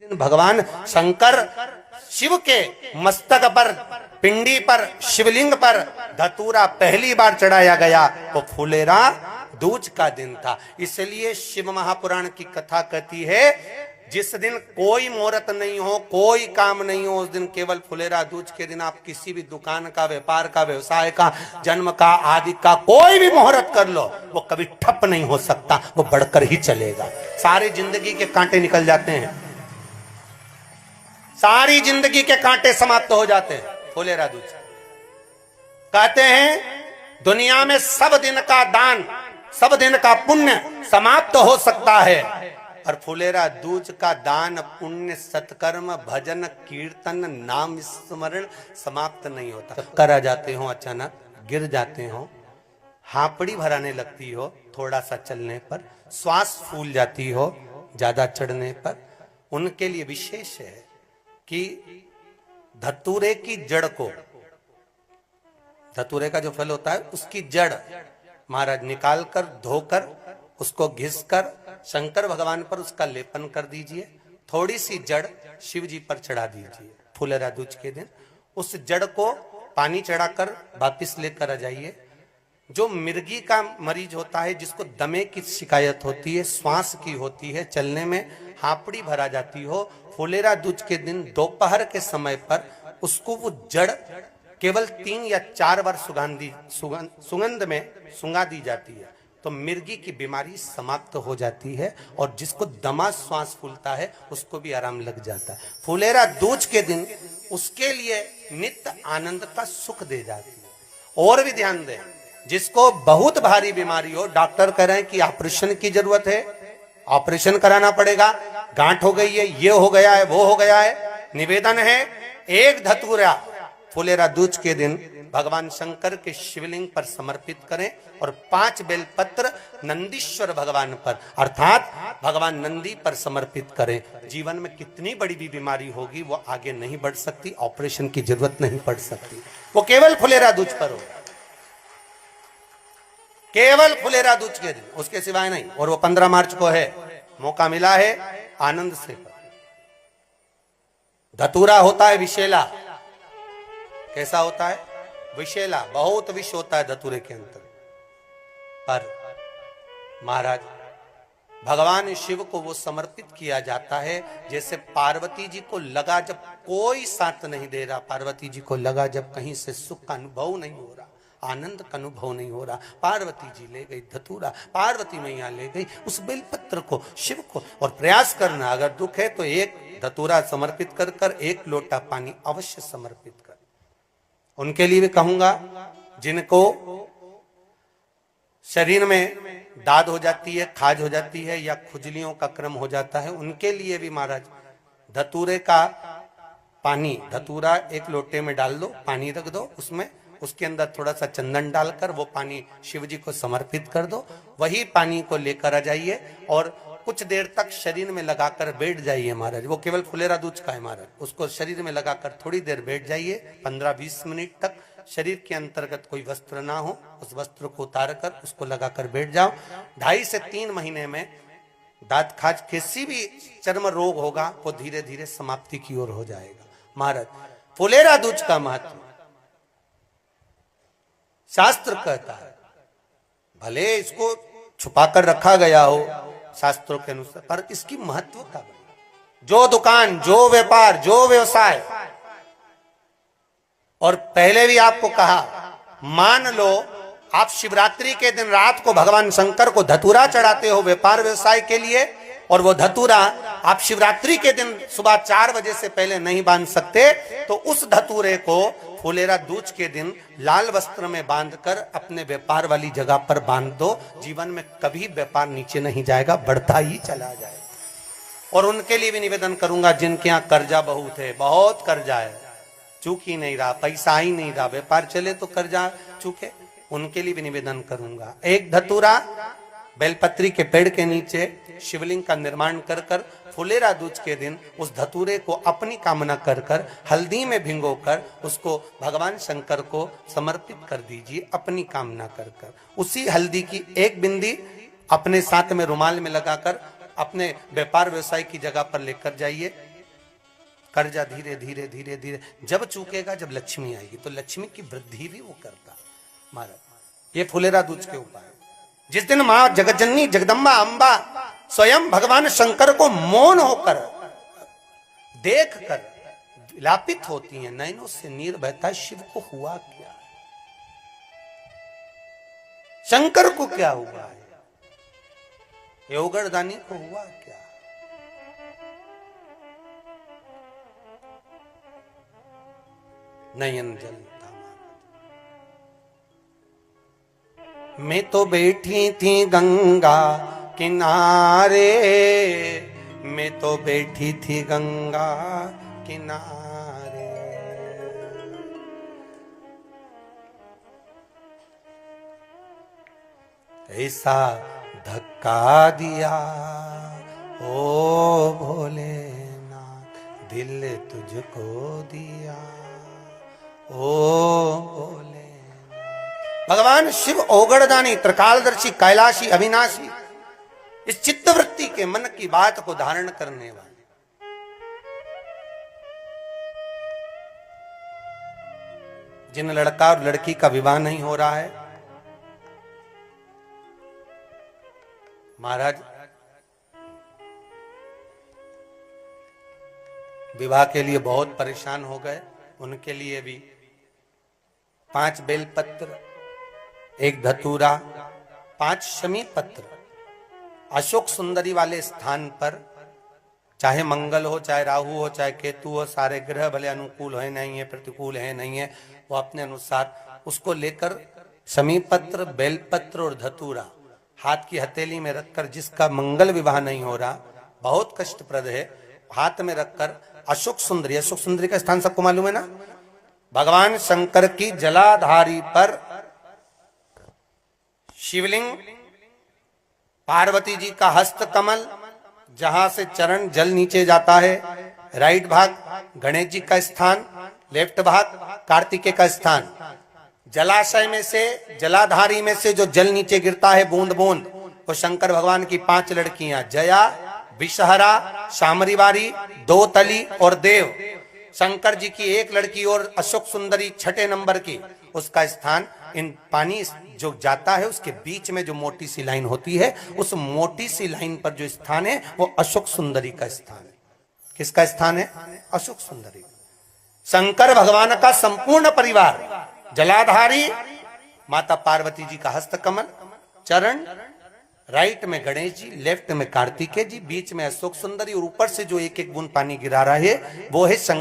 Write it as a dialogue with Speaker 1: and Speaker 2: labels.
Speaker 1: भगवान शंकर शिव के मस्तक पर, पिंडी पर, शिवलिंग पर धतूरा पहली बार चढ़ाया गया वो फुलेरा दूज का दिन था। इसलिए शिव महापुराण की कथा कहती है जिस दिन कोई मुहूर्त नहीं हो, कोई काम नहीं हो, उस दिन केवल फुलेरा दूज के दिन आप किसी भी दुकान का, व्यापार का, व्यवसाय का, जन्म का, आदि का कोई भी मुहूर्त कर लो, वो कभी ठप नहीं हो सकता, वो बढ़कर ही चलेगा। सारी जिंदगी के कांटे निकल जाते हैं, सारी जिंदगी के कांटे समाप्त हो जाते हैं फुलेरा दूज। कहते हैं दुनिया में सब दिन का दान, सब दिन का पुण्य समाप्त हो सकता है, और फुलेरा दूज का दान, पुण्य, सत्कर्म, भजन, कीर्तन, नाम स्मरण समाप्त नहीं होता। चक्कर आ जाते हो, अचानक गिर जाते हो, हापड़ी भराने लगती हो थोड़ा सा चलने पर, श्वास फूल जाती हो ज्यादा चढ़ने पर, उनके लिए विशेष है कि धतूरे की जड़ को, धतूरे का जो फल होता है उसकी जड़ महाराज निकाल कर, धोकर, उसको घिसकर शंकर भगवान पर उसका लेपन कर दीजिए। थोड़ी सी जड़ शिव जी पर चढ़ा दीजिए फुलेरा दूज के दिन। उस जड़ को पानी चढ़ाकर वापिस लेकर आ जाइए। जो मिर्गी का मरीज होता है, जिसको दमे की शिकायत होती है, श्वास की होती है, चलने में हापड़ी भरा जाती हो, फुलेरा दूज के दिन दोपहर के समय पर उसको वो जड़ केवल 3 या 4 बार सुगंध में सुंगा दी जाती है, तो मिर्गी की बीमारी समाप्त हो जाती है, और जिसको दमा श्वास फूलता है उसको भी आराम लग जाता है। फुलेरा दूज के दिन उसके लिए नित्य आनंद का सुख दे जाती है। और भी ध्यान दें, जिसको बहुत भारी बीमारी हो, डॉक्टर कह रहे हैं कि ऑपरेशन की जरूरत है, ऑपरेशन कराना पड़ेगा, गांठ हो गई है, ये हो गया है, वो हो गया है, निवेदन है एक धतूरा फुलेरा दूज के दिन भगवान शंकर के शिवलिंग पर समर्पित करें, और 5 बेलपत्र नंदीश्वर भगवान पर अर्थात भगवान नंदी पर समर्पित करें। जीवन में कितनी बड़ी भी बीमारी होगी वो आगे नहीं बढ़ सकती, ऑपरेशन की जरूरत नहीं पड़ सकती, वो केवल फुलेरा दूज पर हो, केवल फुलेरा दूज के दिन, उसके सिवाय नहीं। और वो 15 मार्च को है, मौका मिला है, आनंद से। धतूरा होता है विषैला। कैसा होता है? विषैला, बहुत विष होता है धतूरे के अंदर। पर महाराज भगवान शिव को वो समर्पित किया जाता है जैसे पार्वती जी को लगा, जब कोई साथ नहीं दे रहा, पार्वती जी को लगा जब कहीं से सुख का अनुभव नहीं हो रहा, आनंद का अनुभव नहीं हो रहा, पार्वती जी ले गई धतूरा, पार्वती मैया ले गई उस बेलपत्र को, शिव को। और प्रयास करना, अगर दुख है तो एक धतूरा समर्पित कर कर 1 लोटा पानी अवश्य समर्पित कर। उनके लिए भी कहूंगा जिनको शरीर में दाद हो जाती है, खाज हो जाती है, या खुजलियों का क्रम हो जाता है, उनके लिए भी महाराज धतूरे का पानी, धतूरा 1 लोटे में डाल दो, पानी रख दो उसमें, उसके अंदर थोड़ा सा चंदन डालकर वो पानी शिव जी को समर्पित कर दो। वही पानी को लेकर आ जाइए और कुछ देर तक शरीर में लगाकर बैठ जाइए महाराज। वो केवल फुलेरा दूज का है महाराज, उसको शरीर में लगाकर थोड़ी देर बैठ जाइए, 15-20 मिनट तक। शरीर के अंतर्गत कोई वस्त्र ना हो, उस वस्त्र को उतार कर उसको लगाकर बैठ जाओ। 2.5 से 3 महीने में दांत खाज, किसी भी चर्म रोग होगा वो धीरे धीरे समाप्ति की ओर हो जाएगा। महाराज फुलेरा दूज का महत्व शास्त्र कहता है, भले इसको छुपा कर रखा गया हो शास्त्रों के अनुसार, पर इसकी महत्वता, जो दुकान, जो व्यापार, जो व्यवसाय, और पहले भी आपको कहा, मान लो आप शिवरात्रि के दिन रात को भगवान शंकर को धतूरा चढ़ाते हो व्यापार व्यवसाय के लिए, और वो धतूरा आप शिवरात्रि के दिन सुबह 4 बजे से पहले नहीं बांध सकते, तो उस धतूरे को फुलेरा दूज के दिन लाल वस्त्र में बांधकर अपने व्यापार वाली जगह पर बांध दो। जीवन में कभी व्यापार नीचे नहीं जाएगा, बढ़ता ही चला जाएगा। और उनके लिए भी निवेदन करूंगा जिनके यहाँ कर्जा बहुत है, बहुत कर्जा है, चूक ही नहीं रहा, पैसा ही नहीं रहा, व्यापार चले तो कर्जा चूके, उनके लिए भी निवेदन करूंगा, 1 धतूरा बेलपत्री के पेड़ के नीचे शिवलिंग का निर्माण कर कर फुलेरा दूज के दिन उस धतूरे को अपनी कामना कर कर हल्दी में भिंगोकर उसको भगवान शंकर को समर्पित कर दीजिए अपनी कामना कर कर। उसी हल्दी की 1 बिंदी अपने साथ में रुमाल में लगाकर अपने व्यापार व्यवसाय की जगह पर लेकर जाइए, कर्जा धीरे धीरे धीरे धीरे जब चूकेगा, जब लक्ष्मी आएगी तो लक्ष्मी की वृद्धि भी वो करता महाराज। ये फुलेरा दूज के उपाय। जिस दिन मां जगतजननी जगदम्बा अंबा स्वयं भगवान शंकर को मौन होकर देख कर विलापित होती हैं, नैनों से नीर बहता है, शिव को हुआ क्या, शंकर को क्या हुआ है, योगरदानी को हुआ क्या। नयन जलता मैं तो बैठी थी गंगा किनारे, मैं तो बैठी थी गंगा किनारे, ऐसा धक्का दिया ओ भोलेनाथ, दिल तुझको दिया ओ भोले। भगवान शिव ओगड़दानी, त्रिकालदर्शी, कैलाशी, अविनाशी, इस चित्तवृत्ति के मन की बात को धारण करने वाले। जिन लड़का और लड़की का विवाह नहीं हो रहा है, महाराज विवाह के लिए बहुत परेशान हो गए, उनके लिए भी 5 बेलपत्र, 1 धतूरा, 5 शमी पत्र अशोक सुंदरी वाले स्थान पर, चाहे मंगल हो, चाहे राहु हो, चाहे केतु हो, सारे ग्रह भले अनुकूल है नहीं है, प्रतिकूल है नहीं है, वो अपने अनुसार उसको लेकर शमी पत्र, बेलपत्र और धतूरा हाथ की हथेली में रखकर, जिसका मंगल विवाह नहीं हो रहा, बहुत कष्टप्रद है, हाथ में रखकर अशोक सुंदरी, अशोक सुंदरी का स्थान सबको मालूम है ना, भगवान शंकर की जलाधारी पर शिवलिंग, पार्वती जी का हस्त कमल, जहां से चरण जल नीचे जाता है, राइट भाग गणेश जी का स्थान, लेफ्ट भाग कार्तिकेय का स्थान, जलाशय में से, जलाधारी में से जो जल नीचे गिरता है बूंद बूंद, वो शंकर भगवान की 5 लड़कियां, जया, विषहरा, शामरीवारी, दोतली और देव, शंकर जी की 1 लड़की और अशोक सुंदरी 6 नंबर की, उसका स्थान, इन पानी जो जाता है उसके बीच में जो मोटी सी लाइन होती है, उस मोटी सी लाइन पर जो स्थान है वो अशोक सुंदरी का स्थान है। किसका स्थान है? अशोक सुंदरी। शंकर भगवान का संपूर्ण परिवार, जलाधारी माता पार्वती जी का हस्तकमल, चरण, राइट में गणेश जी, लेफ्ट में कार्तिकेय जी, बीच में अशोक सुंदरी, और ऊपर से जो 1-1 बूंद पानी गिरा रहा है वो है शंकर